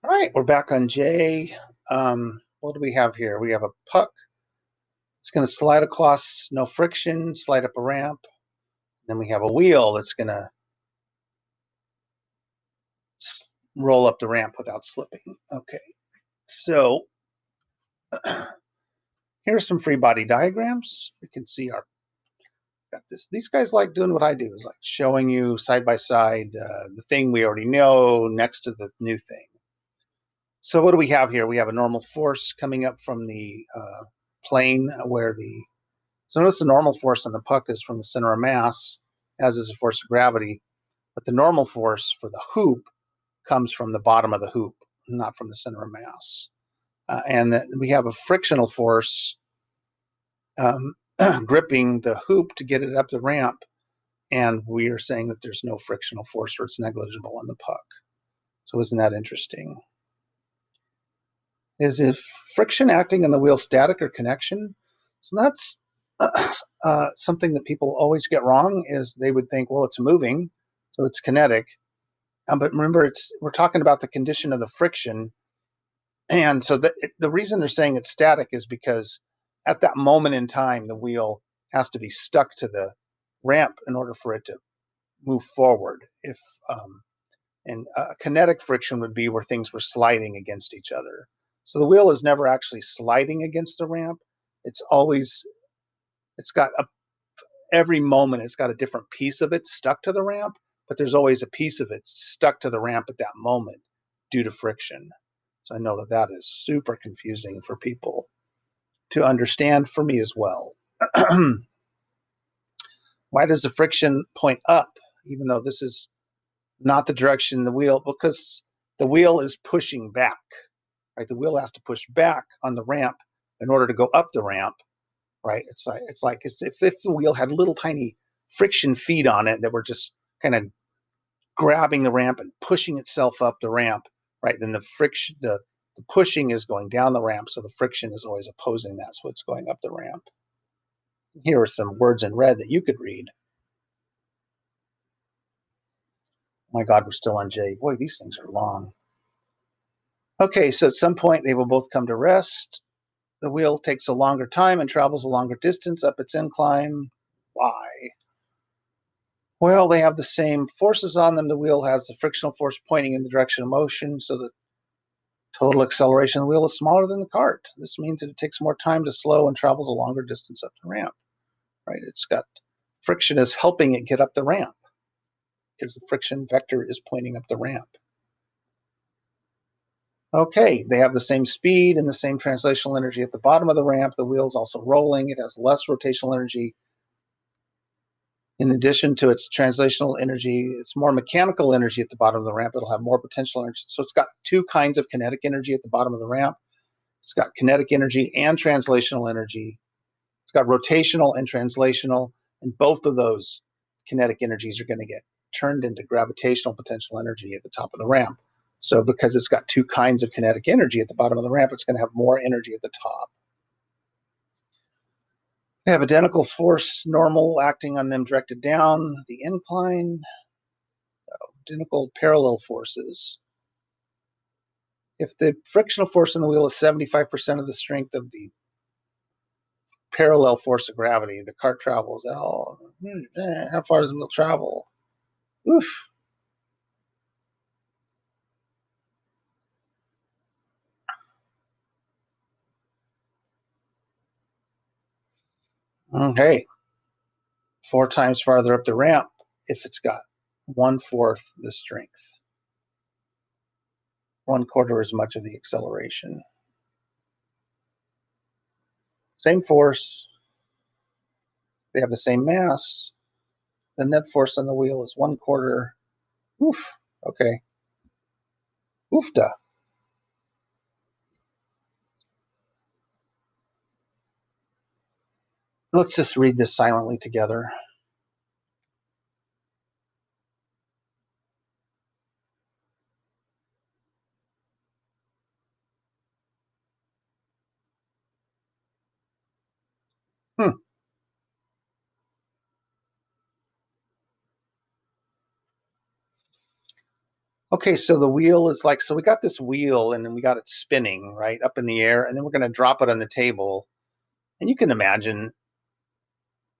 All right, we're back on J. What do we have here? We have a puck. It's going to slide across, no friction, slide up a ramp. Then we have a wheel that's going to roll up the ramp without slipping. Okay, so here's some free body diagrams. We can see our got this. These guys like doing what I do, is like showing you side by side the thing we already know next to the new thing. So what do we have here? We have a normal force coming up from the plane where the So notice the normal force on the puck is from the center of mass, as is the force of gravity, but the normal force for the hoop comes from the bottom of the hoop, not from the center of mass. And that we have a frictional force um, gripping the hoop to get it up the ramp, and we are saying that there's no frictional force or it's negligible on the puck. So isn't that interesting? Is if friction acting on the wheel static or connection? So that's something that people always get wrong. Is they would think, well, it's moving, so it's kinetic. But remember, we're talking about the condition of the friction, and so the reason they're saying it's static is because at that moment in time, the wheel has to be stuck to the ramp in order for it to move forward. If and kinetic friction would be where things were sliding against each other. So the wheel is never actually sliding against the ramp. It's always, it's got a, every moment it's got a different piece of it stuck to the ramp, but there's always a piece of it stuck to the ramp at that moment due to friction. So I know that that is super confusing for people to understand, for me as well. Why does the friction point up, even though this is not the direction the wheel? Because the wheel is pushing back, right? The wheel has to push back on the ramp in order to go up the ramp, right? It's if the wheel had little tiny friction feet on it that were just kind of grabbing the ramp and pushing itself up the ramp, right? Then the pushing is going down the ramp, so the friction is always opposing that, so it's going up the ramp. Here are some words in red that you could read. Oh my God, we're still on J. Boy, these things are long. Okay, so at some point they will both come to rest. The wheel takes a longer time and travels a longer distance up its incline. Why? Well, they have the same forces on them. The wheel has the frictional force pointing in the direction of motion, so the total acceleration of the wheel is smaller than the cart. This means that it takes more time to slow and travels a longer distance up the ramp, right? It's got friction is helping it get up the ramp because the friction vector is pointing up the ramp. Okay, they have the same speed and the same translational energy at the bottom of the ramp. The wheel's also rolling. It has less rotational energy. In addition to its translational energy, it's more mechanical energy at the bottom of the ramp. It'll have more potential energy. So it's got two kinds of kinetic energy at the bottom of the ramp. It's got kinetic energy and translational energy. It's got rotational and translational, and both of those kinetic energies are going to get turned into gravitational potential energy at the top of the ramp. So because it's got two kinds of kinetic energy at the bottom of the ramp, it's going to have more energy at the top. They have identical force normal acting on them directed down the incline, identical parallel forces. If the frictional force in the wheel is 75% of the strength of the parallel force of gravity, the cart travels L. How far does the wheel travel? Oof. Okay. 4 times farther up the ramp if it's got 1/4 the strength, 1/4 as much of the acceleration. Same force, they have the same mass. The net force on the wheel is 1/4. Oof. Okay. Oofda. Let's just read this silently together. Hmm. Okay, so the wheel is like, so we got this wheel and then we got it spinning right up in the air, and then we're going to drop it on the table. And you can imagine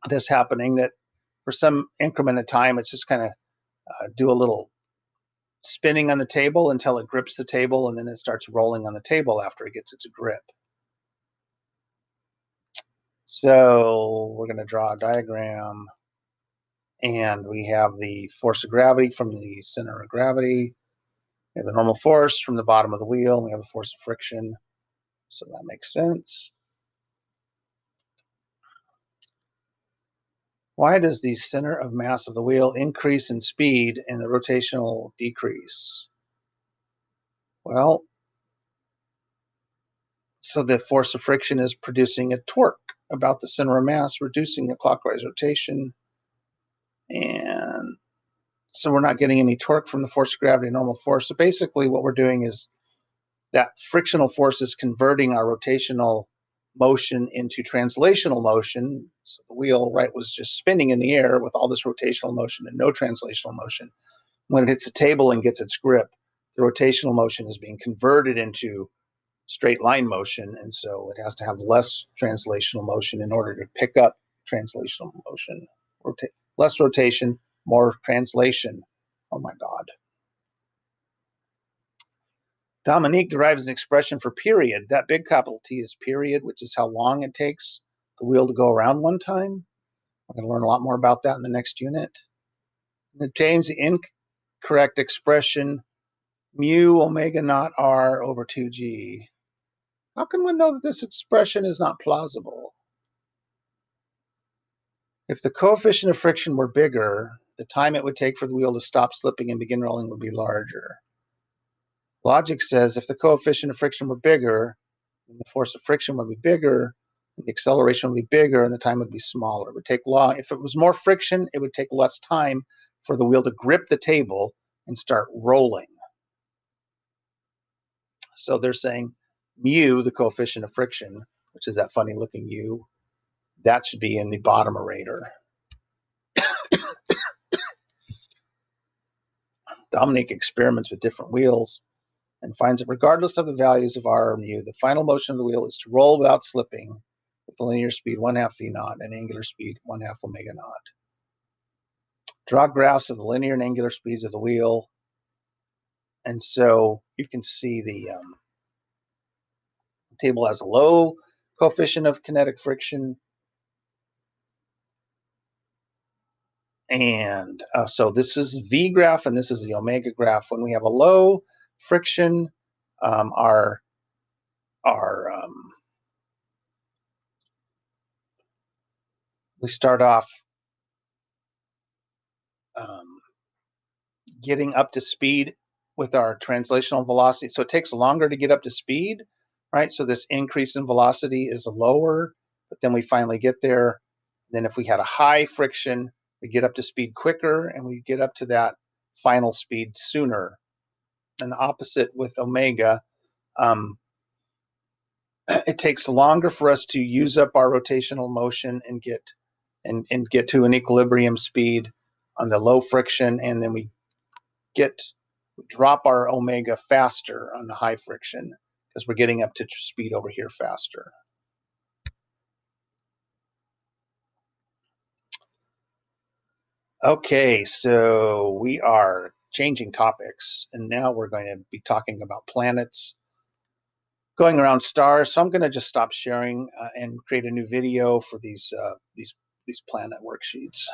this happening, that for some increment of time, it's just kind of do a little spinning on the table until it grips the table, and then it starts rolling on the table after it gets its grip. So we're going to draw a diagram, and we have the force of gravity from the center of gravity. We have the normal force from the bottom of the wheel. We have the force of friction. So that makes sense. Why does the center of mass of the wheel increase in speed and the rotational decrease? Well, so the force of friction is producing a torque about the center of mass, reducing the clockwise rotation. And so we're not getting any torque from the force of gravity, normal force. So basically what we're doing is that frictional force is converting our rotational motion into translational motion. So the wheel, right, was just spinning in the air with all this rotational motion and no translational motion. When it hits a table and gets its grip, the rotational motion is being converted into straight line motion, and so it has to have less translational motion in order to pick up translational motion. Less rotation, more translation. Oh my God. Dominique derives an expression for period. That big capital T is period, which is how long it takes the wheel to go around one time. We're going to learn a lot more about that in the next unit. It obtains the incorrect expression mu omega naught r over 2g. How can one know that this expression is not plausible? If the coefficient of friction were bigger, the time it would take for the wheel to stop slipping and begin rolling would be larger. Logic says if the coefficient of friction were bigger, then the force of friction would be bigger, and the acceleration would be bigger, and the time would be smaller. It would take long. If it was more friction, it would take less time for the wheel to grip the table and start rolling. So they're saying mu, the coefficient of friction, which is that funny looking u, that should be in the bottom orator. Dominique experiments with different wheels and finds that regardless of the values of r or mu, the final motion of the wheel is to roll without slipping with a linear speed 1/2 v naught and angular speed 1/2 omega naught. Draw graphs of the linear and angular speeds of the wheel. And so you can see the table has a low coefficient of kinetic friction. And so this is V graph, and this is the omega graph. When we have a low friction, our we start off um, getting up to speed with our translational velocity. So it takes longer to get up to speed, right? So this increase in velocity is lower, but then we finally get there. Then if we had a high friction, we get up to speed quicker, and we get up to that final speed sooner. And the opposite with omega, um, it takes longer for us to use up our rotational motion and get to an equilibrium speed on the low friction, and then we drop our omega faster on the high friction because we're getting up to speed over here faster. Okay, so we are changing topics, and now we're going to be talking about planets going around stars. So I'm going to just stop sharing and create a new video for these planet worksheets.